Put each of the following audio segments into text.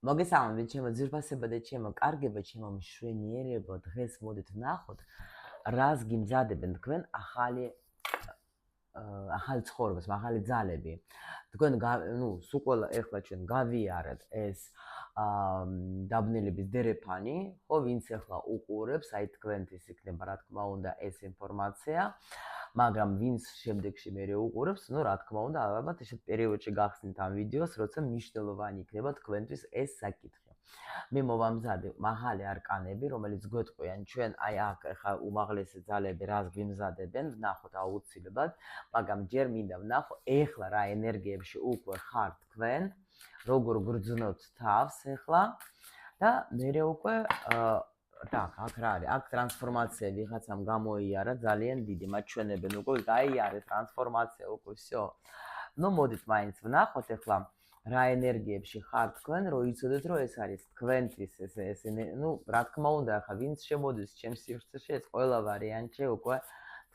მოგესალმებით, ჩემო ძვირფასებო და ჩემო კარგებო, ჩემო მშვენიერებო, დღეს მოდით ვნახოთ, რას გიმზადებენ თქვენ ახალი ცხოვრებას, ახალი ძალები. თქვენ სულ ყველა ეხლა ჩვენ გავიარეთ ეს დაბნელების დერეფანი, ხო, ვინც ეხლა უყურებს, აი თქვენთვის იქნება, რა თქმა უნდა, ეს ინფორმაცია. მაგრამ ვინც შემდეგში მე უყურებს, ну, რა თქმა უნდა, ალბათ ეს პერიოდში გახსნით ამ ვიდეოს, როცა მნიშვნელოვანი იქნება თქვენთვის ეს საკითხი. მე მოვამზადე მაღალი არკანები, რომელიც გვეტყვიან ჩვენ აი აქ ხა უმაღლესი ძალები რას გვიმზადებენ, ვნახოთ აუცილებლად, მაგრამ ჯერ მინდა ვნახო ეხლა რა ენერგიებში უკვე ხართ თქვენ, როგორ გრძნოთ თავს ეხლა და მე უკვე так, აქ რა არის? აქ ტრანსფორმაცია ვიღაცამ გამოიარა ძალიან დიდი, მათ ჩვენებენ უკვე გაიარეს ტრანსფორმაცია უკვე всё. ну, მოდით მაინც ვნახოთ ეხლა რა ენერგიებში ხარ თქვენ, რომ იცოდეთ, რომ ეს არის თქვენთვის ეს ну, რა თქმა უნდა, ახლა ვინც შემოდის ჩემს სივრცეში, ეს ყველა ვარიანტი უკვე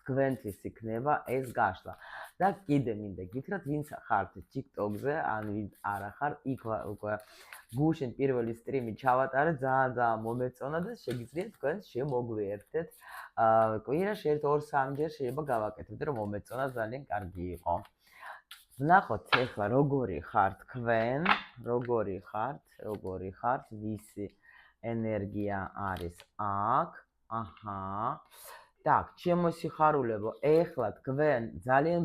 თქვენთვის იქნება ეს გაშლა. და კიდე მინდა გითხრათ, ვინც ხართ TikTok-ზე, ან ვინც არა ხარ, იქ უკვე გუშინ პირველი სტრიმი ჩავატარე, ძალიან მომეწონა და შეგიძლიათ თქვენ შემოგვიერთდეთ. კვირაში 1-2-3 ჯერ შეიძლება გავაკეთოთ, რომ მომეწონა ძალიან კარგი იყო. ვნახოთ ეხლა როგორი ხართ თქვენ, როგორი ხართ, ვისი ენერგია არის აქ. აჰა. так, ჩემო სიხარულებო, ეხლა თქვენ ძალიან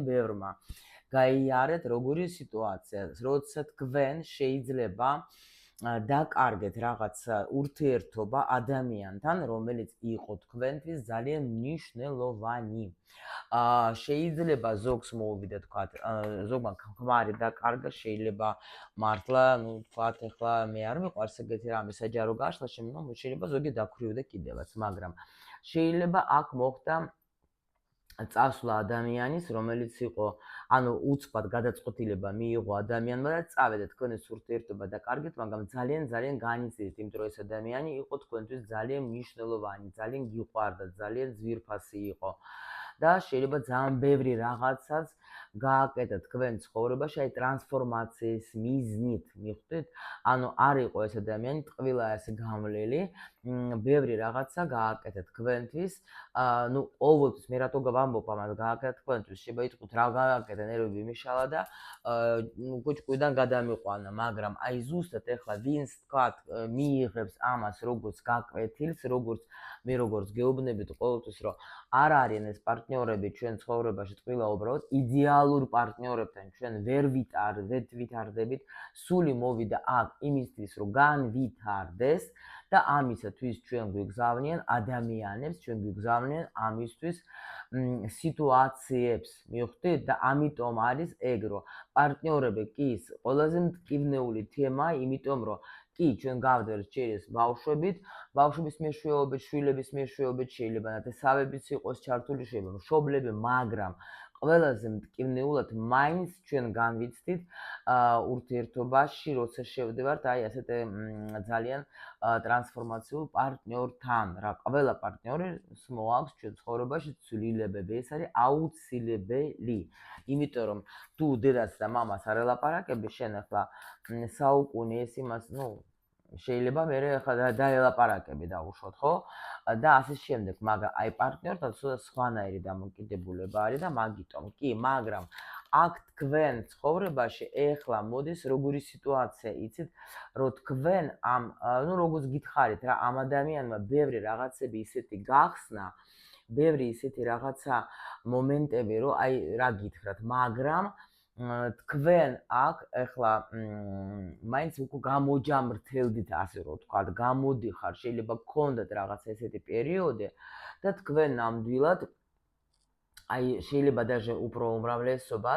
ბევრმა გაიარეთ როგორი სიტუაცია, როცა თქვენ შეიძლება დაკარგეთ რაღაც ურთიერთობა ადამიანთან, რომელიც იყო თქვენთვის ძალიან მნიშვნელოვანი. შეიძლება ზოგს მოვიდა თქვა, ზოგმა ქმარი დაკარგა, შეიძლება მართლა, ну, თქვა, ეხლა მე არ მიყვარს ეგეთი რამე საჯარო გაშლა, შეიძლება ზოგი დაქვრივდა კიდევაც, მაგრამ შეიძლება აქ მოხდა წასვლა ადამიანის, რომელიც იყო, ანუ უცბად გადაწყვეტილება მიიღო ადამიანმა და წავედა თქვენს ურთიერთობა დაკარგეთ, მაგრამ ძალიან განიცდით, იმიტომ რომ ეს ადამიანი იყო თქვენთვის ძალიან მნიშვნელოვანი, ძალიან გიყვარდა, ძალიან ძვირფასი იყო. და შეიძლება ძალიან ბევრი რაღაცას გააკეთა თქვენ ცხოვრებაში, აი ტრანსფორმაციის მიზნით, მიხვდით? ანუ არ იყო ეს ადამიანი ტყვილა ეს გამლელი, ბევრი რაღაცა გააკეთა თქვენთვის. ну, ყოველთვის მე რატო გავამბობ ამას გააკეთა თქვენთვის, შეიძლება იტყვით რა გააკეთა, ნერვები იმიშალა და კუჭკუიდან გადამიყვანა, მაგრამ აი ზუსტად ეხლა ვინც თქვათ მიიღებს ამას როგორც გაკვეთილს, როგორც გეუბნებით ყოველთვის, რომ არ არიან ეს პარტნიორები ჩვენ ცხოვრებაში ტყვილა, უბრალოდ იდეალურ პარტნიორებთან ჩვენ ვერ ვითარდებით, სული მოვიდა აქ იმისთვის, რომ განვითარდეს და ამისათვის ჩვენ გვიგზავნიან ადამიანებს, ჩვენ გვიგზავნიან ამისთვის სიტუაციებს, მიხვდით? და ამიტომ არის ეგ, რომ პარტნიორები კი ის ყველაზე მტკივნეული თემაა, იმიტომ რომ კი ჩვენ გავდივართ ჭირის ბავშვების მეშვეობით, შვილების მეშვეობით, შეიძლება ნათესავებიც იყოს ჩართული, შეიძლება მშობლები, მაგრამ ყველაზე მტკივნეულად მაინც ჩვენ განვიცდით ურთიერთობაში, როცა შევდივართ აი ასეთ ძალიან ტრანსფორმაციულ პარტნიორთან. რა, ყველა პარტნიორის მოაქვს ჩვენ ცხოვრებაში ცვლილებები, ეს არის აუცილებელი. იმიტომ რომ თუ დედას და მამას არ ელაპარაკები, შენ ახლა საუკუნე ეს იმას, ну, შეიძლება მე ახლა დაელაპარაკები დაუშვოთ, ხო? და ასე შემდეგ, მაგრამ აი პარტნიორთან სხვანაირი დამოკიდებულება არის და მაგიტომ კი, მაგრამ აქ თქვენ ცხოვრებაში ეხლა მოდის როგორი სიტუაცია, იცით, რომ თქვენ ამ, ну, როგორც გითხარით რა, ამ ადამიანმა ბევრი რაღაცები ისეთი გახსნა, ბევრი ისეთი რაღაცა მომენტები, რომ აი რა გითხრათ, მაგრამ თქვენ აქ ეხლა მაინც უკვე გამოჯამრთელდით, ასე რომ ვთქვათ, გამოდიხარ, შეიძლება გქონდეთ რაღაც ესეთი პერიოდი და თქვენ ნამდვილად აი შეიძლება даже უფრო უმრავლესობა,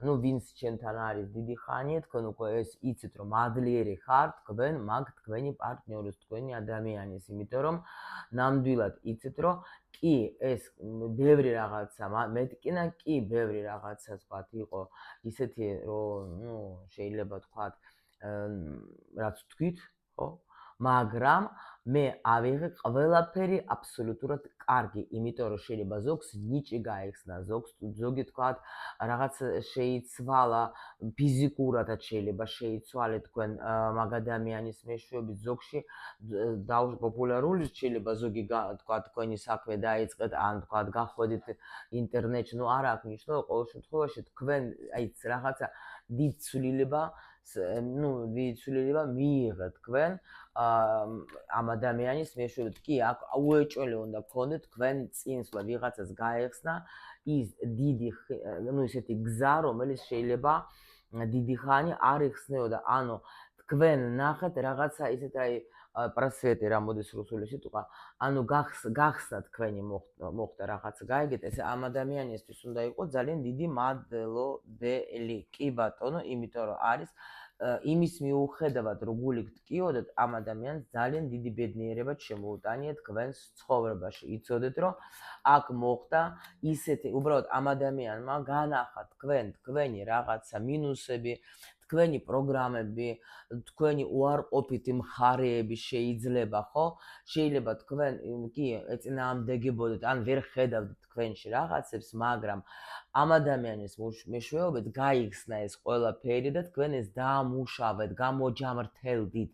ну, ვინც ჩემთან არის დიდი ხანია, თქვენ უკვე ეს იცით, რომ მადლიერი ხართ, თქვენ მაგ თქვენი პარტნიორის, თქვენი ადამიანის, იმიტომ რომ ნამდვილად იცით, რომ კი ეს ბევრი რაღაცა, მეთკინა კი ბევრი რაღაცა თქვათ იყო ისეთი, რომ, ну, შეიძლება თქვათ, რაც თქვით, ხო? მაგრამ მე ავიღე ყველაფერი აბსოლუტურად კარგი, იმიტომ რომ შეიძლება ზოგს ნიჭი გაეხსნა, ზოგი თქვათ რაღაც შეიცვალა, ფიზიკურადაც შეიძლება შეიცვალე თქვენ მაგ ადამიანის მეშვეობით, ზოგში პოპულარული შეიძლება ზოგი თქვათ თქვენი საქმე დაიწყეთ, ან თქვათ გახვედით ინტერნეტში, ნუ არ აქვს მნიშვნელობა, ყოველ შემთხვევაში თქვენ აი რაღაცა დიდ ცვლილება მიიღეთ თქვენ ამ ადამიანის მეშვეობით. კი, აქ უეჭველი უნდა გქონდეთ თქვენ წინსვლა ვიღაცას გაეხსნა ის დიდი ისეთი გზა, რომელიც შეიძლება დიდი ხანი არ იხსნეოდა. ანუ თქვენ ნახეთ რაღაცა ისეთ პრასვეტი რა მოდის რუსული სიტყვა, ანუ გახსნა თქვენი მოხდა რაღაცა გაიგეთ, ეს ამ ადამიანისთვის უნდა იყოს ძალიან დიდი მადლობელი. კი ბატონო, იმიტომ რომ არის იმის მიუხედავად რომ გული გტკიოდეთ, ამ ადამიანს ძალიან დიდი ბედნიერება შემოუტანიეთ თქვენს ცხოვრებაში. იცოდეთ რომ აქ მოხდა ისეთი, უბრალოდ ამ ადამიანმა განახა თქვენი რაღაცა მინუსები, თქვენი პროგრამები, თქვენი უარყოფითი მხარეები შეიძლება, ხო? შეიძლება თქვენ კი ეწინააღმდეგებოდეთ, ან ვერ ხედავთ თქვენში რაღაცებს, მაგრამ ამ ადამიანის მეშვეობით გაიხსნა ეს ყველაფერი და თქვენ ეს დაამუშავეთ, გამოჯამრთელდით,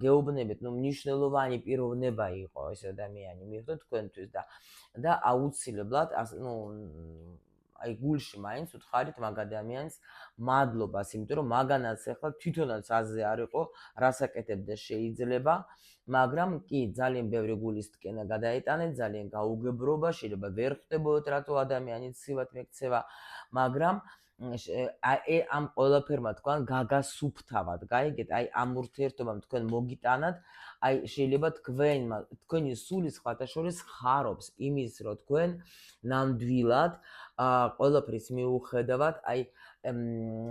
გეუბნებით, მნიშვნელოვანი პიროვნება იყო ეს ადამიანი მიხდო თქვენთვის და აუცილებლად აი გულში მაინც უთხარით მაგ ადამიანს მადლობას, იმიტომ რომ მაგანაც ახლა თვითონაც აზზე არ იყო, რასაკეთებდა შეიძლება, მაგრამ კი ძალიან ბევრი გულის ტკენა გადაეტანეთ, ძალიან გაუგებრობა, შეიძლება ვერ ხვდებოდეთ რატო ადამიანი ცივად მეკცევა, მაგრამ ამ ყველაფერმა თქვენ გაგასუფთავად, გაიგეთ, აი ამ ურთიერთობამ თქვენ მოგიტანათ, აი შეიძლება თქვენი სული სხვათა შორის ხარობს იმის, რომ თქვენ ნამდვილად ყველაფრის მიუხედავად, აი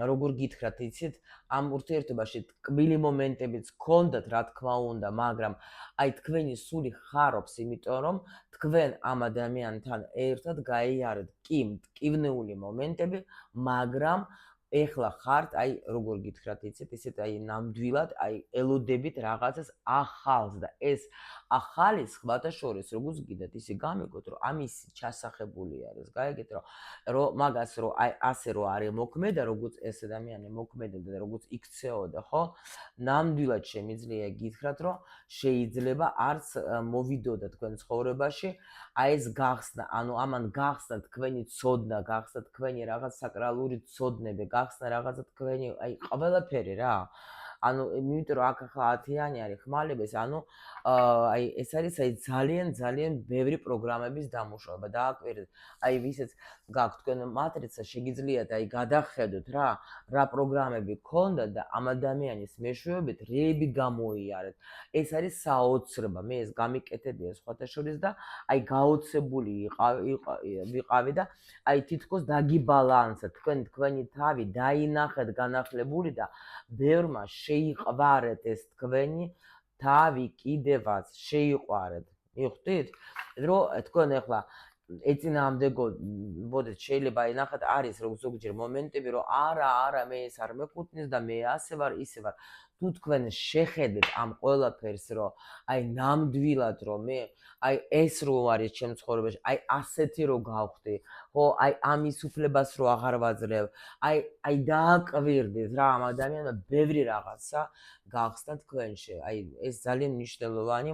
როგორ გითხრათ, იცით, ამ ურთიერთობაში ტკბილი მომენტებიც გქონდათ, რა თქმა უნდა, მაგრამ აი თქვენი სული ხარობს, იმიტომ რომ თქვენ ამ ადამიანთან ერთად გაიარეთ კი მტკივნეული მომენტები, მაგრამ ეხლა ხართ, აი როგორ გითხრათ, იცით, ისეთ აი ნამდვილად, აი ელოდებით რაღაცას ახალს და ეს ახალი სხვათა შორის როგორც გიდათ ისე გამიგოთ, რომ ამის ჩასახებული არის, გაიგეთ, რომ მაგას რომ აი ასე რომ არის მოქმედა, როგორც ეს ადამიანი მოქმედებდა და როგორც იქცეოდა, ხო? ნამდვილად შემიძლია გითხრათ, რომ შეიძლება არც მოვიდოდა თქვენ ცხოვრებაში, აი ეს გახსნა, ანუ ამან გახსნა თქვენი ცოდნა, გახსნა თქვენი რაღაც საკრალური ცოდნები, გახსნა რაღაცა თქვენი აი ყველაფერი რა. ანუ იმიტომ რომ აქ ახლა 10-იანი არის ხმალების, ანუ აი ეს არის აი ძალიან ბევრი პროგრამების დამუშავება. დააკვირდით, აი ვისაც გაქვთ თქვენ მატრიცა, შეგიძლიათ აი გადახედოთ რა პროგრამები გქონდა და ამ ადამიანის მეშვეობით რეები გამოიარეთ. ეს არის საოცრება, მე ეს გამიკეთებია სხვათა შორის და აი გაოცებული ვიყავი და აი თითქოს დაგიბალანსა თქვენი თავი დაინახეთ განახლებული და ბევრმა შეიყვარეთ ეს თქვენი თავი კიდევაც შეიყვარეთ. მიხვდით? რომ თქვენ ახლა ეწინააღმდეგობოდეთ, შეიძლება აი ნახეთ არის რომ ზოგჯერ მომენტები რომ არა მე ეს არ მეკუთვნის და მე ასე ვარ, ისე ვარ. თუ თქვენ შეხედეთ ამ ყველაფერს რომ აი ნამდვილად რომ მე აი ეს რო არის ჩემ ცხოვრებაში, აი ასეთი რო გავხდი, ხო, აი ამის უფლებას რო აღარ ვაძლევ, აი დააკვირდით რა ამ ადამიანმა ბევრი რაღაცა გახსნა თქვენში. აი ეს ძალიან მნიშვნელოვანი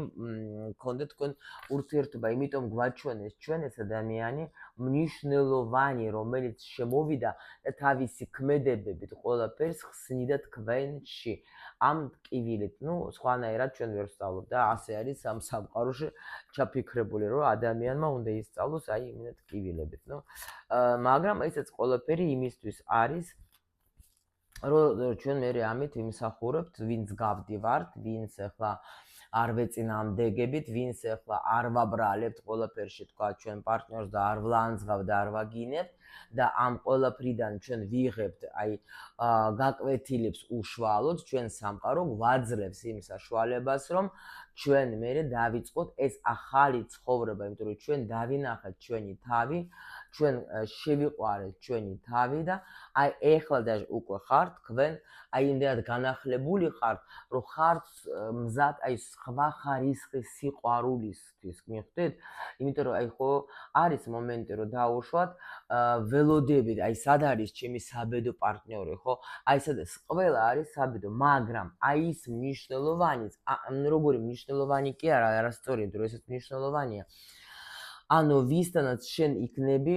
მქონდა თქვენ ურთიერთობა, იმიტომ გვაჩვენეს ჩვენ ეს ადამიანი მნიშვნელოვანი, რომელიც შემოვიდა და თავისი ქმედებებით ყველაფერს ხსნიდა თქვენში. ამ ტკივილით, სხვანაირად ჩვენ ვერ ვსწავლობ და ასე არის ამ სამყაროში ჩაფიქრებული, რომ ადამიანმა უნდა ისწავლოს აი იმენა ტკივილებით, მაგრამ ესეც ყველაფერი იმისთვის არის, რომ ჩვენ მერე ამით ვიმსახურებთ, ვინც გავდივართ, ვინც ახლა არ ვეწინააღმდეგებით, ვინც ახლა არ ვაბრალებთ ყველაფერში, თქვა ჩვენ პარტნიორს და არ ვლანძღავ და არ ვაგინებთ და ამ ყველაფრიდან ჩვენ ვიღებთ აი გაკვეთილებს უშუალოდ, ჩვენ სამყარო გვაძლევს იმ საშუალებას, რომ ჩვენ მერე დავიწყოთ ეს ახალი ცხოვრება, იმიტომ რომ ჩვენ დავინახეთ ჩვენი თავი ჩვენ შევიყვარეთ ჩვენი თავი და აი ეხლა და უკვე ხართ თქვენ აი იმდენად განახლებული ხართ, რომ ხართ მზად აი სხვა ხარისხის სიყვარულისთვის, მიხვდით? იმიტომ რომ აი ხო არის მომენტი რომ დაუშვათ ველოდებით, აი სად არის ჩემი საბედო პარტნიორი, ხო? აი სადაც ყველა არის საბედო, მაგრამ აი ის მნიშვნელოვანი, როგორი მნიშვნელოვანი კი არა, არასწორი, როდესაც მნიშვნელოვანია. ანუ ვისთანაც შენ იქნები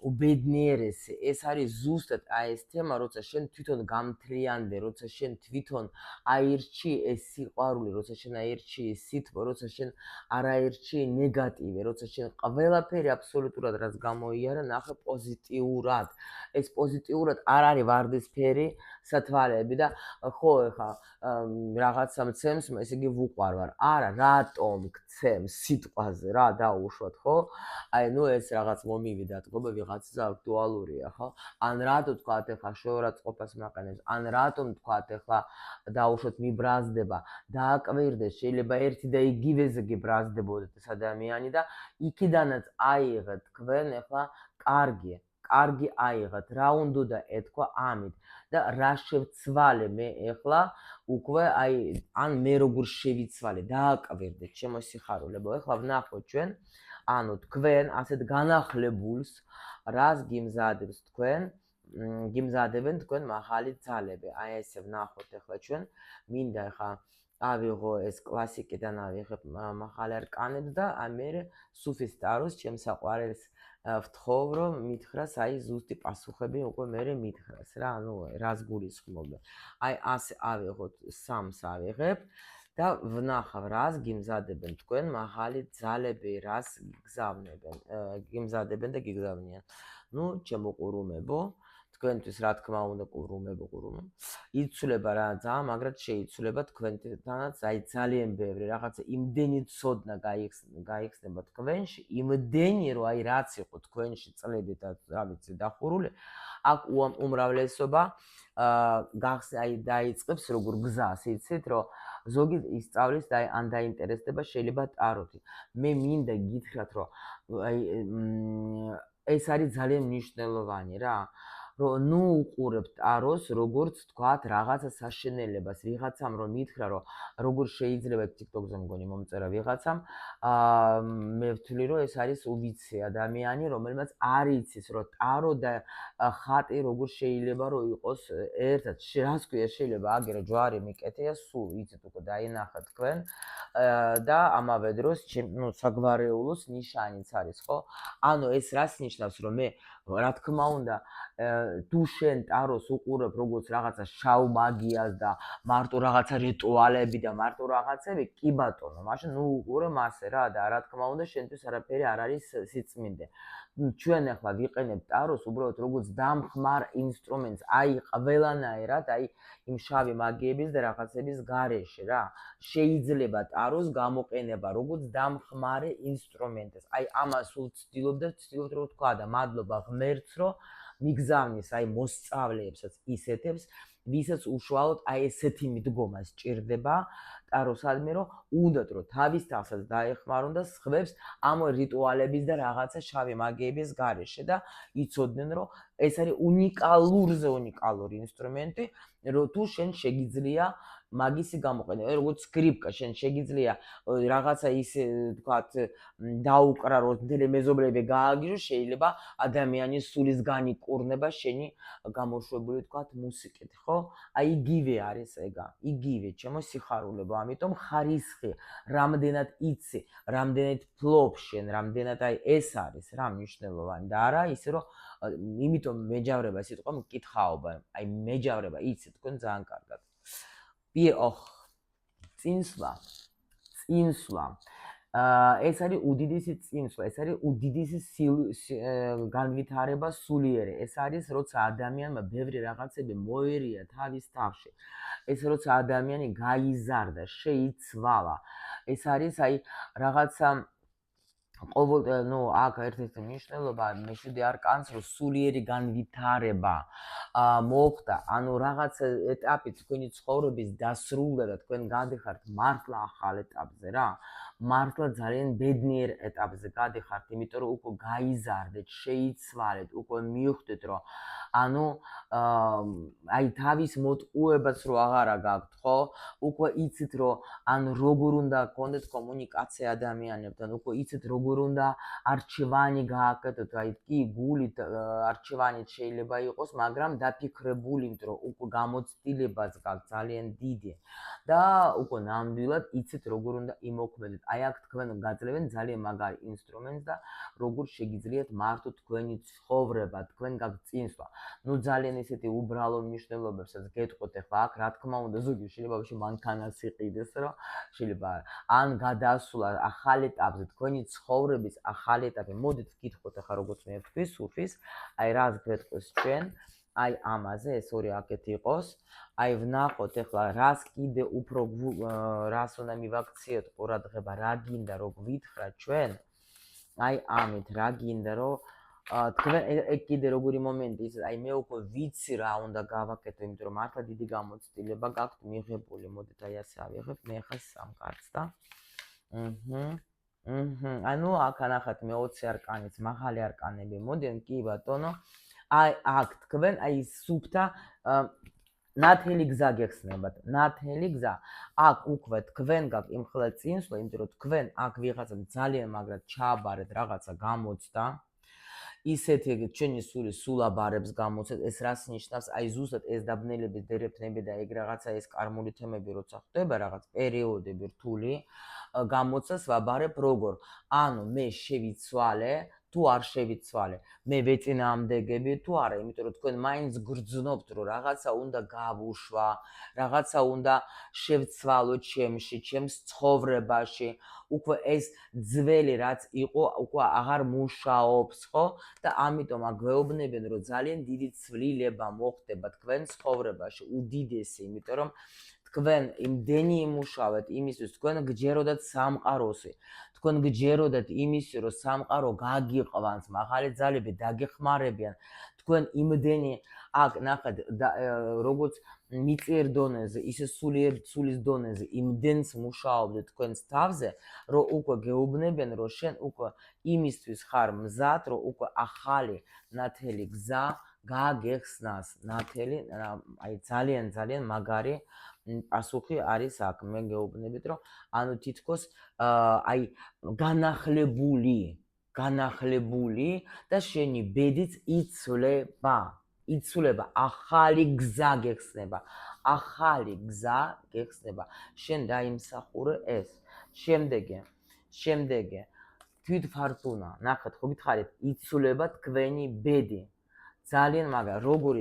უბედნიერესი, ეს არის ზუსტად აი ეს თემა, როცა შენ თვითონ გამთლიანდე, როცა შენ თვითონ აირჩი ეს სიყვარული, როცა შენ აირჩი ეს სითბო, როცა შენ არ აირჩი ნეგატივი, როცა შენ ყველაფერი აბსოლუტურად რაც გამოიარა, ნახე პოზიტიურად. ეს პოზიტიურად არ არის ვარდისფერი სათვალეები და ხო ეხა რაღაცა მცემს, ესე იგი ვუყვარვარ. არა, რატომ გცემს სიტყვაზე რა დაუშვათ, ხო? აი, ნუ ეს რაღაც მომივიდა, თქობა ვიღაცა აქტუალურია, ხო? ან რატო თქვათ ეხლა შეურაცხყოფას მაყენებს, ან რატომ თქვათ ეხლა დაუშვათ მიბრაზდება, დააკვირდეს, შეიძლება ერთი და იგივეზე გიბრაზდებოდეთ ეს ადამიანი და იქიდანაც აიღეთ თქვენ ეხლა კარგი აიღეთ, რა უნდა ეთქვა ამით და რა შევცვალე მე ეხლა უკვე აი ან მე როგორ შევიცვალე, დააკვირდეთ ჩემო სიხარულებო, ეხლა ვნახოთ ჩვენ, ანუ თქვენ ასეთ განახლებულს რას გიმზადებს თქვენ, გიმზადებენ თქვენ მაღალი ძალები. აი ესე ვნახოთ ეხლა ჩვენ, მინდა ეხლა ავიღო ეს კლასიკიდან ავიღებ მაღალ არკანებს და მე სუფის ტაროს ჩემს საყვარელს ვთხოვ, რომ მითხრას აი ზუსტი პასუხები უკვე მე მითხრას რა, ანუ რას გულისხმობ. აი ასე ავიღოთ სამს ავიღებ და ვნახავ რას გიმზადებენ თქვენ მაღალი ძალები, რას გიმზადებენ და გიგზავნიან. ნუ ჩემო ყურუმებო, თქვენთვის რა თქმა უნდა ყურუმებო. იცვლება რა ძალიან, მაგრამ შეიცვლება თქვენთანაც აი ძალიან ბევრი რაღაცა იმდენი ცოდნა გაიხსნება თქვენში, იმდენი რომ აი რაც იყო თქვენში წლები და რა ვიცი დახურული, აქ უმრავლესობა აი დაიწყებს როგორ გზას, იცით, რომ ზოგი ისწავლის და ან დაინტერესდება შეიძლება ტაროთი. მე მინდა გითხრათ, რომ აი ეს არის ძალიან მნიშვნელოვანი რა. რომ ნუ უყურებთ ტაროს, როგორც თქვათ, რაღაცა საშენელებას, ვიღაცამ რომ მითხრა, რომ როგორ შეიძლება TikTok-ზე მგონი მომწერა ვიღაცამ, მე ვთვლი, რომ ეს არის უვიცი ადამიანი, რომელმაც არ იცის, რომ ტარო და ხატი როგორ შეიძლება რომ იყოს ერთად. რას ქვია, შეიძლება აგერა ჯვარი მიკეთია, სულ იცით უკვე დაინახა თქვენ და ამავე დროს ნუ საგვარეულოს ნიშანიც არის, ხო? ანუ ეს რას ნიშნავს, რომ მე რა თქმა უნდა თუ შენ ტაროს უყურებ როგორც რაღაცა შავ მაგიას და მარტო რაღაცა რიტუალები და მარტო რაღაცები, კი ბატონო, მაშინ ნუ უყურე მასე რა და რა თქმა უნდა შენთვის არაფერი არ არის სიწმინდე. ჩვენ ახლა ვიყენებთ ტაროს უბრალოდ როგორც დამხმარ ინსტრუმენტს, აი ყველანაირად, აი იმ შავი მაგიების და რაღაცების გარეშე რა. შეიძლება ტაროს გამოყენება როგორც დამხმარე ინსტრუმენტს. აი ამას სულ ვცდილობ რომ თქვა და მადლობა ღმერთს, რომ მიგზავნის აი მოსწავლეებსაც ისეთებს, ვისაც უშუალოდ აი ესეთი მიდგომა სჭირდება ტაროსადმი, რომ უნდათ რომ თავის თავსაც დაეხმარონ და სხვებს ამ რიტუალების და რაღაცა შავი მაგიების გარეშე და იცოდნენ, რომ ეს არის უნიკალური ინსტრუმენტი, რომ თუ შენ შეგიძლია მაგისი გამოყენება, როგორც სკრიპკა, შენ შეგიძლია რაღაცა ისე თქვათ დაუკრა, რომ მთელი მეზობლები გააგიჟო, შეიძლება ადამიანის სულის განიკურნება შენი გამოშვებული თქვათ მუსიკით, ხო? აი იგივე არის ეგა, იგივე ჩემო სიხარულებო, ამიტომ ხარისხი, რამდენად იცი, რამდენად ფლობ შენ, რამდენად აი ეს არის რა მნიშვნელოვანი და არა ისე რომ იმიტომ მეჯავრება სიტყვა მკითხაობა, აი მეჯავრება იცი თქვენ ძალიან კარგად. წინსვლა. ეს არის უდიდესი წინსვლა, ეს არის უდიდესი განვითარება სულიერი. ეს არის როცა ადამიანმა ბევრი რაღაცები მოერია თავის თავში. ეს როცა ადამიანი გაიზარდა, შეიცვალა. ეს არის აი რაღაცა ყოველ ნუ აქ ერთ-ერთი მნიშვნელობა მეშვიდე არკანს, რომ სულიერი განვითარება მოხდა, ანუ რაღაც ეტაპი თქვენი ცხოვრების დასრულდა და თქვენ გადიხართ მართლა ახალ ეტაპზე რა. მართლა ძალიან ბედნიერ ეტაპზე გადიხართ, იმიტომ რომ უკვე გაიზარდეთ, შეიცვალეთ, უკვე მივხვდეთ, რომ ანუ აი თავის მოტყუებაც რო აღარა გაქვთ, ხო? უკვე იცით, რომ ანუ როგორ უნდა გქონდეთ კომუნიკაცია ადამიანებთან, უკვე იცით, როგორ უნდა არჩევანი გააკეთოთ, აი კი გულით არჩევანი შეიძლება იყოს, მაგრამ დაფიქრებული, იმიტომ რომ უკვე გამოცდილებაც გაქვთ ძალიან დიდი და უკვე ნამდვილად იცით, როგორ უნდა იმოქმედოთ. აი აქ თქვენ გაძლევენ ძალიან მაგარი ინსტრუმენტს და როგორ შეგიძლიათ მართოთ თქვენი ცხოვრება, თქვენ გაქვთ წინსვლა. ნუ ძალიან ისეთი უბრალო მნიშვნელობებსაც გეტყვით ახლა აქ, რა თქმა უნდა, ზოგი შეიძლება ვაში მანქანას იყიდეს, რომ შეიძლება ან გადასვლა ახალ ეტაპზე, თქვენი ცხოვრების ახალ ეტაპი. მოდით ვკითხოთ ახლა როგორც მე ვთქვი, სუფის, აი რას გეტყვის ჩვენ, აი ამაზე ეს ორი აქეთი იყოს. აი ვნახოთ ახლა რას კიდე უფრო რას უნდა მივაქციოთ ყურადღება, რა გინდა რომ გვითხრათ ჩვენ. აი ამით რა გინდა რომ თქვენ ეგ კიდე როგორი მომენტი ის აი მე უკვე ვიცი რა უნდა გავაკეთო, იმიტომ რომ მართლა დიდი გამოცდილება გაქვთ მიღებული. მოდით აი ასე ავიღებ მე ხა 3 კარტს და ანუ აქ ანახეთ მე 20 არკანიც, მაღალი არკანები მოდიან, კი ბატონო. აი აქ თქვენ აი სუფთა ნათელი გზა გეხსნებათ, ნათელი გზა. აქ უკვე თქვენ გაქვთ იმხელა წინსვლა, იმიტომ რომ თქვენ აქ ვიღაცამ ძალიან მაგრად ჩააბარეთ რაღაცა გამოცდა. ისეთი ჩვენი სული სულაბარებს გამოცეთ, ეს რას ნიშნავს? აი ზუსტად ეს დაბნელების დერეფნები და ეგ რაღაცა ეს კარმული თემები როცა ხდება, რაღაც პერიოდები რთული, გამოცას ვაბარებ როგორ? ანუ მე შევიცვალე, თუ არ შევიცვალე, მე ვეწინააღმდეგები თუ არა, იმიტომ რომ თქვენ მაინც გრძნობთ, რომ რაღაცა უნდა გავუშვა, რაღაცა უნდა შევცვალო ჩემში, ჩემს ცხოვრებაში. უკვე ეს ძველი რაც იყო, უკვე აღარ მუშაობს, ხო? და ამიტომ აგვეუბნებიან, რომ ძალიან დიდი ცვლილება მოხდება თქვენ ცხოვრებაში, უდიდესი, იმიტომ რომ თქვენ იმდენი იმუშავეთ იმისთვის, თქვენ გჯეროდათ სამყაროსი. თქვენ გჯეროდათ იმისი, რომ სამყარო გაგიყვანს, მაღალი ძალები დაგეხმარებიან. თქვენ იმდენი აქ ნახეთ როგორც მიწიერ დონეზე, ისე სულის დონეზე იმდენს მუშაობდეთ თქვენს თავზე, რომ უკვე გეუბნებიან, რომ შენ უკვე იმისთვის ხარ მზად, რომ უკვე ახალი ნათელი გზა გაგეხსნას. ნათელი, აი ძალიან მაგარი პასუხი არის აქ. მე გეუბნებით, რომ ანუ თითქოს აი განახლებული და შენი ბედიც იცვლება, ახალი გზა გეხსნება, შენ დაიმსახურე ეს. შემდეგი თვით ფართუნა, ნახეთ, ხო გითხარით, იცვლება თქვენი ბედი. ძალიან მაგარი, როგორ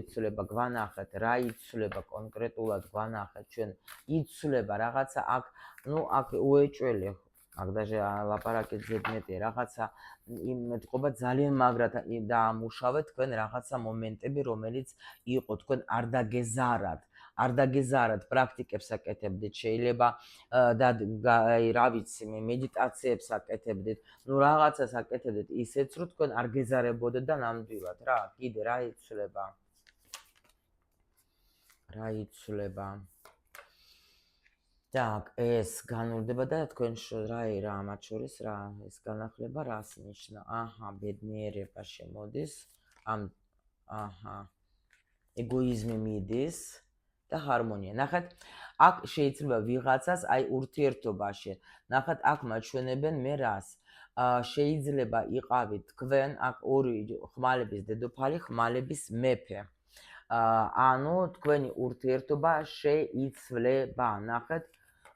იცვლება, გვანახეთ, რა იცვლება კონკრეტულად, გვანახეთ ჩვენ, იცვლება რაღაცა აქ, ნუ აქ უეჭველი, აქ даже ლაპარაკი ზედმეტია, რაღაცა იმეთყობა ძალიან მაგრად დაამუშავეთ თქვენ რაღაცა მომენტები, რომელიც იყო თქვენ არ დაგეზარათ, პრაქტიკებს აკეთებდით, შეიძლება და აი რა ვიცი, მედიტაციებს აკეთებდით, ნუ რაღაცას აკეთებდით ისეც, რომ თქვენ არ გეზარებოდეთ და ნამდვილად რა, კიდე რა იცვლება. Так, ეს განურდება და თქვენ რა მათ შორის რა ეს განახლება რას ნიშნა? აჰა, ბედნიერება შემოდის. ეგოიზმი მიდის და ჰარმონია. ნახეთ, აქ შეიძლება ვიღაცას აი ურთიერთობაში. ნახეთ, აქ მაჩვენებენ მე რას? შეიძლება იყავით თქვენ აქ ორი ხმალების დედოფალი, ხმალების მეფე. ანუ თქვენი ურთიერთობა შეიცვლება. ნახეთ,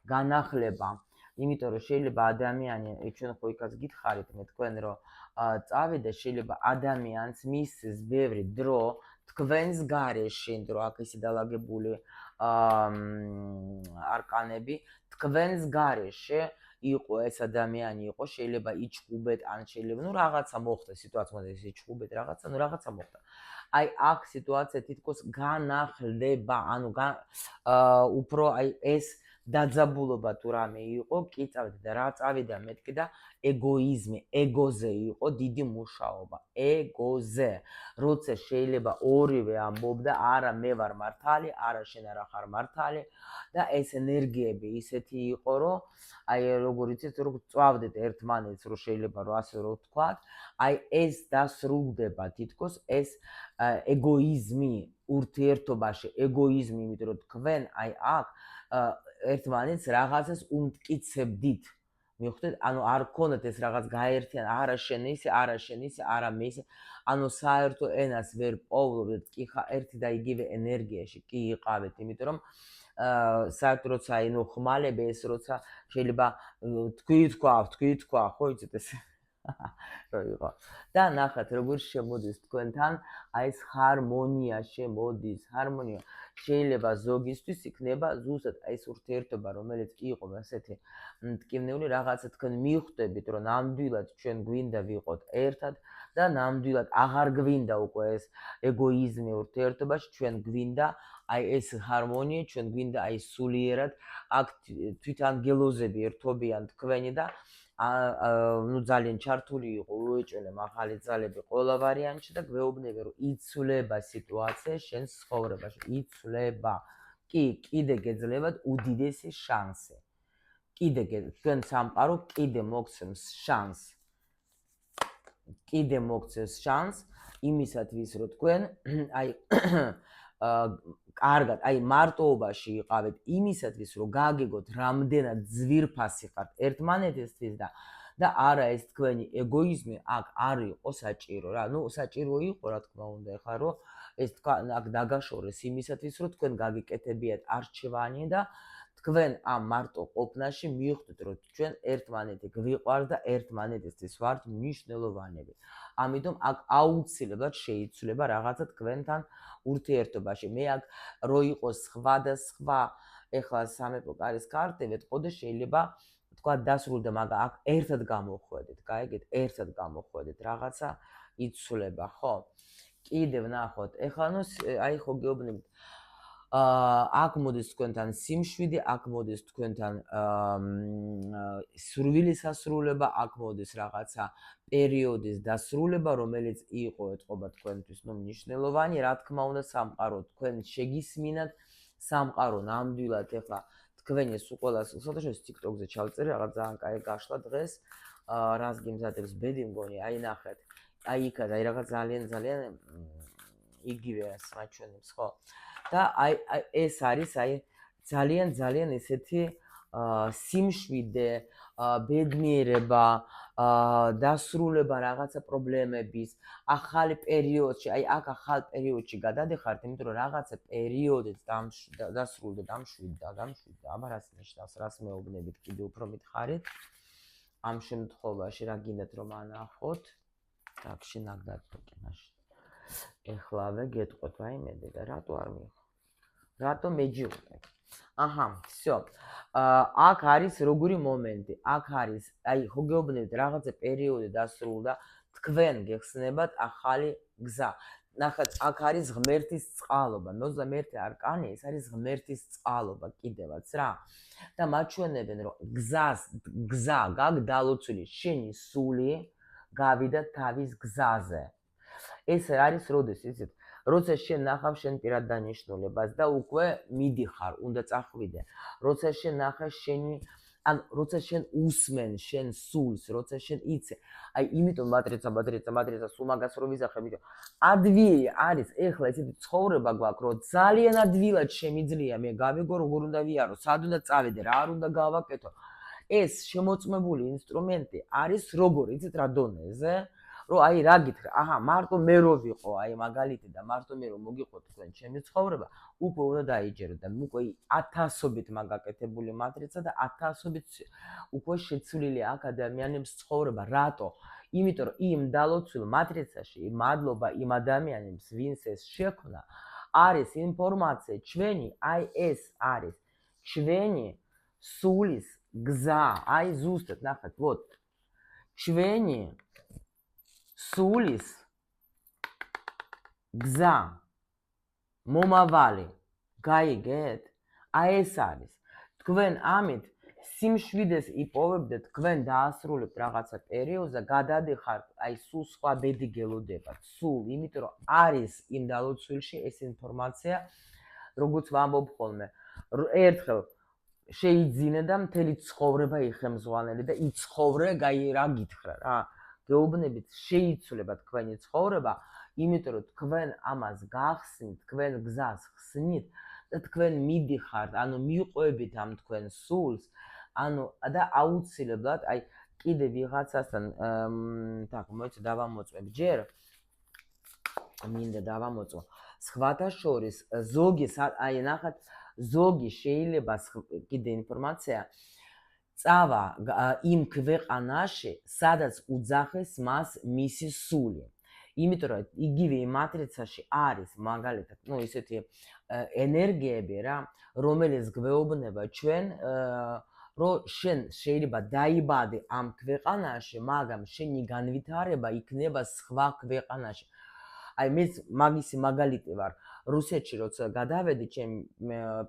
განახლება. იმიტომ რომ შეიძლება ადამიანი, ჩვენ ხო იქაც გითხარით მე თქვენ რომ წავიდა, შეიძლება ადამიანს მისცეს ბევრი დრო თქვენს გარეშე, დრო აქ ისე დალაგებული არკანები, თქვენს გარეშე იყო ეს ადამიანი იყო, შეიძლება იჩხუბეთ, ან შეიძლება ნუ რაღაცა მოხდა სიტუაცია, მოდი იჩხუბეთ რაღაცა, ნუ რაღაცა მოხდა. აი აქ სიტუაცია თითქოს განახლდება, ანუ უფრო აი ეს დაძაბულობა თუ რამე იყო, კი წავიდა და რა წავიდა მეთქი და ეგოიზმი, ეგოზე იყო დიდი მუშაობა, ეგოზე. როცა შეიძლება ორივე ამბობდა, არა მე ვარ მართალი, არა შენ არა ხარ მართალი და ეს ენერგიები ისეთი იყო, რომ აი როგორ იცით, რომ წავდეთ ერთმანეთს, რომ შეიძლება რომ ასე რომ ვთქვათ, აი ეს დასრულდება თითქოს ეს ეგოიზმი ურთიერთობაში, ეგოიზმი, იმიტომ რომ თქვენ აი აქ ერთმანეთს რაღაცას უმტკიცებდით. მიხვდეთ, ანუ არ გქონდათ ეს რაღაც გაერთიან, არა შენ ისე, არა შენ ისე, არა მე ისე. ანუ საერთო ენას ვერ პოვლობდეთ, კი ერთი და იგივე ენერგიაში კი იყავით, იმიტომ რომ საერთოდ როცა აი ნუ ხმალები ეს როცა შეიძლება თქვი თქვა, ხო იცით ეს რო იყო. და ნახეთ როგორ შემოდის თქვენთან აი ეს ჰარმონია შემოდის, ჰარმონია. შეიძლება ზოგისთვის იქნება ზუსტად აი ეს ურთიერთობა, რომელიც იყო ასეთი მტკივნეული, რაღაცა თქვენ მიხვდებით, რომ ნამდვილად ჩვენ გვინდა ვიყოთ ერთად და ნამდვილად აღარ გვინდა უკვე ეს ეგოიზმი ურთიერთობაში, ჩვენ გვინდა აი ეს ჰარმონია, ჩვენ გვინდა აი სულიერად აქ თვითანგელოზები ერთობიან თქვენი და ნუ ძალიან ჩართული იყო უეჭველი მაღალი ძალები ყველა ვარიანტში და გვეუბნება რომ იცვლება სიტუაცია შენ ცხოვრებაში, იცვლება. კი, კიდე გეძლებათ უდიდესი შანსი. კიდე თქვენ სამყარო კიდე მოგცემს შანსს. კიდე მოგცემს შანსს იმისათვის რომ თქვენ აი კარგად, აი მარტოობაში იყავით იმისათვის რომ გააგეგოთ რამდენად ძვირფასი ხართ ერთმანეთისთვის და არა ეს თქვენი ეგოიზმი აქ არ იყო საჭირო რა. ნუ საჭირო იყო რა თქმა უნდა ეხლა რომ ეს თქვენ აქ დაგაშორეს იმისათვის რომ თქვენ გაგიკეთებიათ არჩევანი და თქვენ ამ მარტო ყოფნაში მიხვდეთ რომ ჩვენ ერთმანეთი გვიყვართ და ერთმანეთისთვის ვართ მნიშვნელოვანები. ამიტომ აქ აუცილებლად შეიცვლება რაღაცა თქვენთან ურთიერთობაში. მე აქ რო იყოს სხვა და სხვა ეხლა სამეფო კარის კარტი ვეთყო და შეიძლება თქვა დასრულდა, მაგრამ აქ ერთად გამოხვედით, გაიგეთ, ერთად გამოხვედით, რაღაცა იცვლება, ხო? კიდევ ნახოთ, ეხლა ნუ აი ხო გეუბნებით აქ მოდის თქვენთან სიმშვიდე, აქ მოდის თქვენთან სურვილის ასრულება, აქ მოდის რაღაცა პერიოდის დასრულება, რომელიც იყო ეთყობა თქვენთვის ნუ მნიშვნელოვანი, რა თქმა უნდა, სამყარო თქვენ შეგისმინათ, სამყარო ნამდვილად ეხლა თქვენი ეს უყოლას საერთოდ TikTok-ზე ჩავწერე, რაღაც ძალიან კაი გაშლა დღეს, რას გიმზადებს ბედი მგონი, აი ნახეთ, აი იქა და აი რაღაც ძალიან იგივე მაჩვენებს, ხო? და აი ეს არის აი ძალიან ესეთი სიმშვიდე, ბედნიერება, დასრულება რაღაცა პრობლემების, ახალი პერიოდში, აი აქ ახალ პერიოდში გადადიხართ, იმიტომ რომ რაღაცა პერიოდით დასრულდა, დამშვიდდა, აბა რას ნიშნავს, რას მეუბნებით, კიდე უფრო მითხარით. ამ შემთხვევაში რა გინდათ რომ ანახოთ? так, შინაგ დაწყვეტინაში. ეხლავე გეტყვით, ვაიმედე და რატო არ მიხო? რატო მეჯიყვე? აჰა, всё. აქ არის როგორი მომენტი? აქ არის, აი, ხო გეუბნებით, რაღაცა პერიოდი დასრულდა, თქვენ გეხსნებათ ახალი გზა. ნახეთ, აქ არის ღმერთის წყალობა. 21 არკანი, ეს არის ღმერთის წყალობა კიდევაც რა. და მაჩვენებენ, რომ გზა გაგდალოცული, შენი სული გავიდა თავის გზაზე. ეს არის როდის, იცით? როცა შენ ნახავ შენ პირად დანიშნულებას და უკვე მიდიხარ, უნდა წახვიდე. როცა შენ ნახე შენი, ან როცა შენ უსმენ შენ სულს, როცა შენ იცე. აი, იმიტომ მატრიცა სულ მაგას რო ვიზახებ, იმიტომ ადვილი არის, ეხლა ესეთი ცხოვრება გვაქვს, რომ ძალიან ადვილად შემიძლია მე გავიგო როგორ უნდა ვიარო, სად უნდა წავიდე, რა არ უნდა გავაკეთო. ეს შემოწმებული ინსტრუმენტი არის როგორ, იცით რა დონეზე? რომ აი რა გითხრა, აჰა, მარტო მე რო ვიყო, აი მაგალითი და მარტო მე რო მოგიყო თქვენ ჩემი ცხოვრება, უკვე უნდა დაიჯერო და უკვე 1000-ობით მაგაკეთებული მატრიცა და 1000-ობით უკვე შეცვლილი აქ ადამიანების ცხოვრება. რატო? იმიტომ რომ იმ დალოცულ მატრიცაში, მადლობა იმ ადამიანებს, ვინც ეს შექმნა, არის ინფორმაცია ჩვენი, აი ეს არის ჩვენი სულის გზა. აი ზუსტად ნახეთ, ვოთ. ჩვენი სულის გზა, მომავალი, გაიგეთ? აი ეს არის. თქვენ ამით სიმშვიდეს იპოვებდეთ, თქვენ დაასრულებთ რაღაცა პერიოდს და გადადიხართ, აი სულ სხვა ბედი გელოდებათ, სულ, იმიტომ რომ არის იმ დალოცვილში ეს ინფორმაცია, როგორც ვამბობ ხოლმე, ერთხელ შეიძინე და მთელი ცხოვრება იხემზვალნე და იცხოვრე, რა გითხრა რა. გეუბნებით შეიცვლება თქვენი ცხოვრება, იმიტომ რომ თქვენ ამას გახსნით, თქვენ გზას ხსნით და თქვენ მიდიხართ, ანუ მიყვებით ამ თქვენ სულს, ანუ და აუცილებლად, აი კიდე ვიღაცასთან так, მოიცა დავამოწმებ ჯერ. მინდა დავამოწმო. სხვათა შორის ზოგი, აი ნახეთ, ზოგი შეიძლება კიდე ინფორმაცია წავა იმ ქვეყანაში, სადაც უძახეს მას მისი სული. იმიტომ რომ იგივე მატრიცაში არის მაგალითად, ისეთი ენერგიები რა, რომელიც გვეუბნება ჩვენ, რომ შენ შეიძლება დაიბადე ამ ქვეყანაში, მაგრამ შენი განვითარება იქნება სხვა ქვეყანაში. აი მეც მაგისი მაგალითი ვარ. რუსეთში როცა გადავედი, ჩემი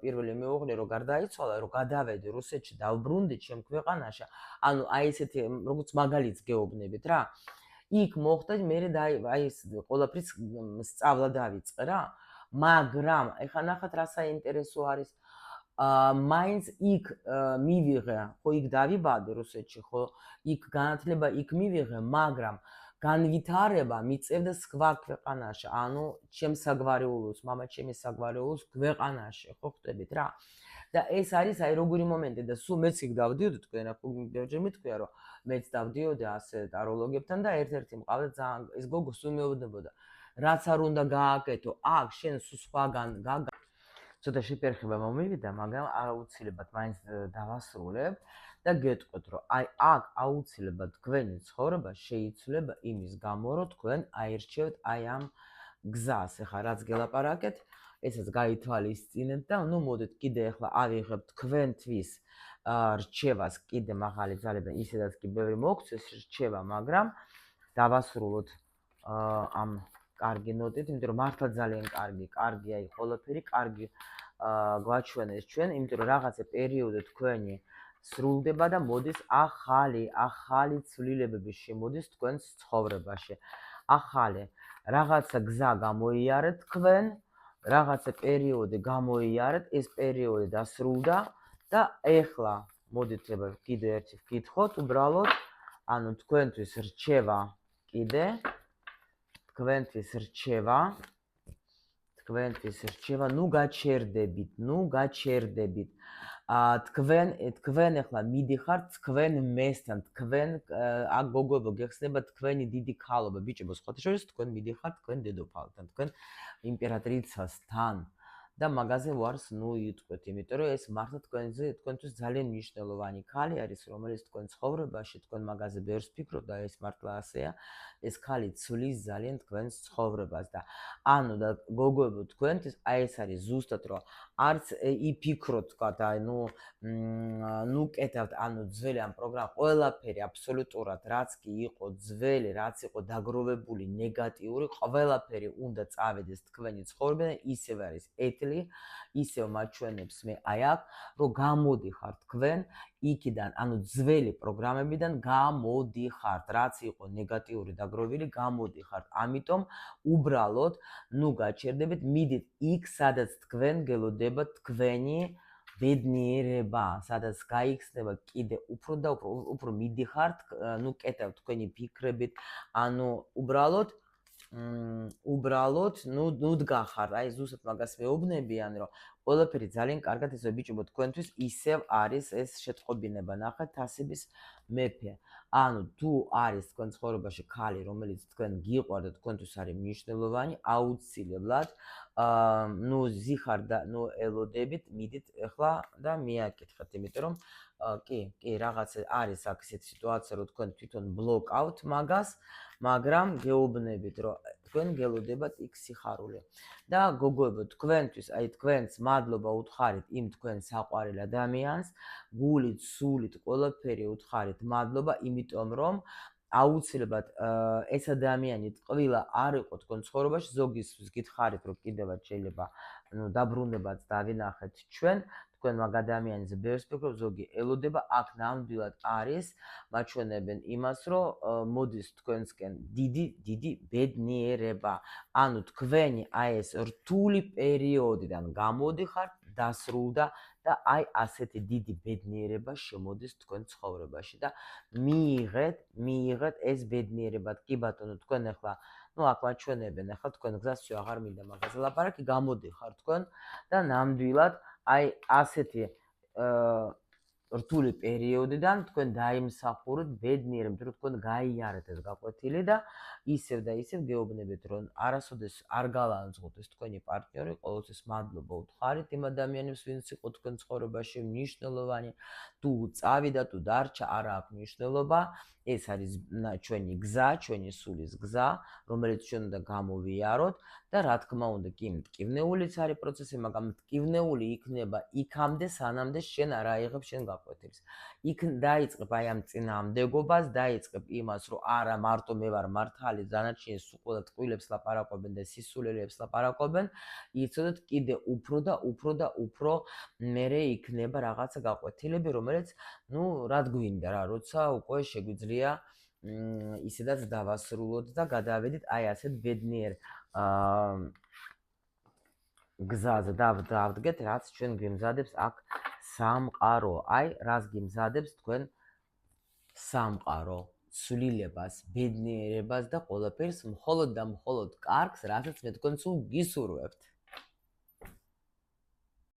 პირველი მეუღლე რო გარდაიცვალა, რომ გადავედი რუსეთში დავბრუნდი ჩემ ქვეყანაში, ანუ აი ესეთი როგორც მაგალითს გეუბნებით რა. იქ მოხდა მე აი ეს ყველაფრის სწავლა დავიწყე რა, მაგრამ ეხლა ნახეთ რა საინტერესო არის. მაინც იქ მივიღე, ხო იქ დავიბადე რუსეთში, ხო იქ განათლება იქ მივიღე, მაგრამ განვითარება მიწევდა სხვა ქვეყანაში, ანუ ჩემს საგვარეულოს, მამაჩემის საგვარეულოს ქვეყანაში, ხო ხვდებით რა. და ეს არის აი როგორი მომენტი და სულ მეც იქ დავდიოდი, თქვენ ახლა ბევრჯერ მითქვია, რომ მეც დავდიოდი ასე ტაროლოგებთან და ერთ-ერთი მყავდა ძალიან ეს გოგო სულ მეუბნებოდა, რაც არ უნდა გააკეთო, აქ შენ სულ სხვაგან ცოტა შეფერხება მომივიდა, მაგრამ აუცილებლად მაინც დავასრულებ და გეტყვით, რომ აი აქ აუცილებლად თქვენი ცხოვრება შეიცვლება იმის გამო, რომ თქვენ აირჩევთ აი ამ გზას. ეხლა რაც გელაპარაკეთ, ესაც გაითვალისწინეთ და მოდით კიდე ეხლა ავიღებთ თქვენთვის რჩევას კიდე მაღალი ძალებიდან, ისედაც კი ბევრი მოგცეს რჩევა, მაგრამ დავასრულოთ ამ კარგი ნოტით, იმიტომ რომ მართლა ძალიან კარგია აი ყველაფერი, კარგი გვაჩვენეს ჩვენ, იმიტომ რომ რაღაცა პერიოდი თქვენი სრულდება და მოდის ახალი ცვლილებები შემოდის თქვენს ცხოვრებაში. ახალი რაღაცა გზა გამოიარეთ თქვენ, რაღაცა პერიოდი გამოიარეთ, ეს პერიოდი დასრულდა და ეხლა მოდით კიდე ერთი ვკითხოთ, უბრალოდ, ანუ თქვენთვის რჩევა კიდე, თქვენთვის რჩევა, ნუ გაჩერდებით. თქვენ ეხლა მიდიხართ თქვენ მესთან, თქვენ აქ გოგოებო გეხსნება თქვენი დიდი ქალობა, ბიჭებო, სხვათა შორის თქვენ მიდიხართ თქვენ დედოფალთან, თქვენ იმპერატრიცასთან და მაგაზე ვარს ნუ იტყვეთ, იმიტომ რომ ეს მართლა თქვენთვის ძალიან მნიშვნელოვანი ქალი არის, რომელიც თქვენ ცხოვრებაში, თქვენ მაგაზე ბევრს ფიქრობთ და ეს მართლა ასეა, ეს ქალი ცვლის ძალიან თქვენს ცხოვრებას და ანუ და გოგოებო თქვენთვის აი ეს არის ზუსტად რომ არც იფიქროთ თქვა და ნუ კეთავთ, ანუ ძველი ამ პროგრამა ყველაფერი აბსოლუტურად რაც კი იყო ძველი, რაც იყო დაგროვებული, ნეგატიური, ყველაფერი უნდა წავედეს თქვენი ცხოვრებიდან, ისევ არის ისევ მაჩვენებს მე აი აქ, რომ გამოდიხართ თქვენ იქიდან, ანუ ძველი პროგრამებიდან გამოდიხართ, რაც იყო ნეგატიური დაგროვილი, გამოდიხართ. ამიტომ უბრალოდ ნუ გაჩერდებით, მიდით იქ, სადაც თქვენ გელოდებათ თქვენი ბედნიერება, სადაც გაიხსნება კიდე უფრო და უფრო მიდიხართ, ნუ კეთავთ თქვენი ფიქრებით, ანუ უბრალოდ ნუ დგახართ, აი ზუსტად მაგას მეუბნებიან, რომ ყველაფერი ძალიან კარგად ისე ბიჭებო თქვენთვის ისევ არის ეს შეტყობინება, ნახეთ თასების მეფე. ანუ თუ არის თქვენ ცხოვრებაში ქალი, რომელიც თქვენ გიყვართ და თქვენთვის არის მნიშვნელოვანი, აუცილებლად ნუ ზიხარ და ნუ ელოდებით, მიდით ეხლა და მიაკითხეთ, იმიტომ რომ კი, რაღაც არის აქ ესეთი სიტუაცია, რომ თქვენ თვითონ ბლოკავთ მაგას, მაგრამ გეუბნებით, რომ თქვენ გელოდებათ იქ სიხარული. და გოგოებო, თქვენთვის, აი თქვენს მადლობა უთხარით იმ თქვენ საყვარელ ადამიანს, გულით, სულით, ყველაფერი უთხარით მადლობა, იმიტომ რომ აუცილებლად ეს ადამიანი ტყვილა არ იყო თქვენ ცხოვრებაში, ზოგისთვის გითხარით, რომ კიდევაც შეიძლება დაბრუნებაც დავინახეთ ჩვენ თქვენმა ადამიანზე ბევრს ფიქრობ ზოგი ელოდება აქ ნამდვილად არის მაჩვენებენ იმას რომ მოდის თქვენსკენ დიდი ბედნიერება ანუ თქვენი აი ეს რთული პერიოდიდან გამოდიხართ დასრულდა და აი ასეთი დიდი ბედნიერება შემოდის თქვენ ცხოვრებაში და მიიღეთ ეს ბედნიერება კი ბატონო თქვენ ახლა აქ მაჩვენებენ ახლა თქვენ გზას შე აღარ მინდა მაგაზე ლაპარაკი გამოდიხარ თქვენ და ნამდვილად აი ასეთი რთული პერიოდიდან თქვენ დაიმსახურეთ ბედნიერებთ რომ თქვენ გაიარეთ ეს გაკვეთილი და ისევ გეუბნებით რომ არასოდეს არ გალანძღოთ ეს თქვენი პარტნიორი ყოველთვის მადლობა უთხარით იმ ადამიანებს ვინც იყო თქვენ ცხოვრებაში მნიშვნელოვანი თუ წავიდა თუ დარჩა არა აქვს მნიშვნელობა ეს არის ჩვენი გზა ჩვენი სულის გზა რომელიც ჩვენ უნდა გამოვიაროთ და რა თქმა უნდა კი მტკივნეულიც არის პროცესი მაგრამ მტკივნეული იქნება იქამდე სანამდე შენ არ აიღებ შენ გაკვეთილს იქ დაიწყებ აი ამ წინააღმდეგობას დაიწყებ იმას რომ არა მარტო მე ვარ მართალი დანარჩენი სულ ყველა ტყუილებს ლაპარაკობენ და სისულელებს ლაპარაკობენ იცოდეთ კიდე უფრო მერე იქნება რაღაცა გაკვეთილები რომელიც რად გვინდა რა როცა უკვე შეგვიძლია ისედაც დავასრულოთ და გადავედით აი ასეთ ბედნიერ გზაზე დავდგეთ რაც ჩვენ გვიმზადებს აქ სამყარო აი რას გიმზადებს თქვენ სამყარო სულილებას ბედნიერებას და ყველაფერს მხოლოდ და მხოლოდ კარგს რასაც მე თქვენ სულ გისურვებთ